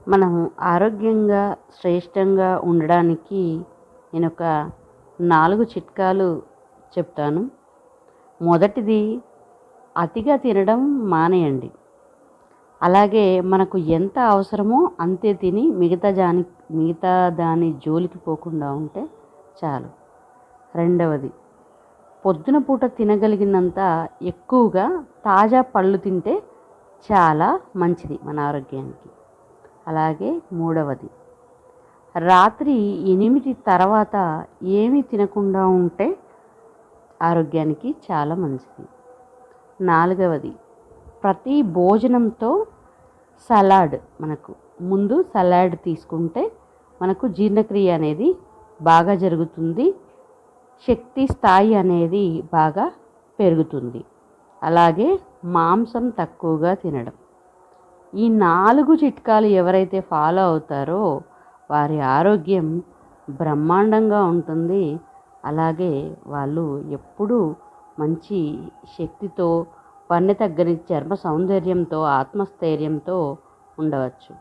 మనం ఆరోగ్యంగా శ్రేష్టంగా ఉండడానికి నేనొక 4 చిట్కాలు చెప్తాను. మొదటిది అతిగా తినడం మానేయండి. అలాగే మనకు ఎంత అవసరమో అంతే తిని మిగతా దాని జోలికి పోకుండా ఉంటే చాలు. రెండవది, పొద్దున పూట తినగలిగినంత ఎక్కువగా తాజా పళ్ళు తింటే చాలా మంచిది మన ఆరోగ్యానికి. అలాగే మూడవది, రాత్రి 8 తర్వాత ఏమీ తినకుండా ఉంటే ఆరోగ్యానికి చాలా మంచిది. నాలుగవది, ప్రతి భోజనంతో సలాడ్ ముందు సలాడ్ తీసుకుంటే మనకు జీర్ణక్రియ అనేది బాగా జరుగుతుంది. శక్తి స్థాయి అనేది బాగా పెరుగుతుంది. అలాగే మాంసం తక్కువగా తినడం. ఈ 4 చిట్కాలు ఎవరైతే ఫాలో అవుతారో వారి ఆరోగ్యం బ్రహ్మాండంగా ఉంటుంది. అలాగే వాళ్ళు ఎప్పుడూ మంచి శక్తితో, వన్నె తగ్గని చర్మ సౌందర్యంతో, ఆత్మస్థైర్యంతో ఉండవచ్చు.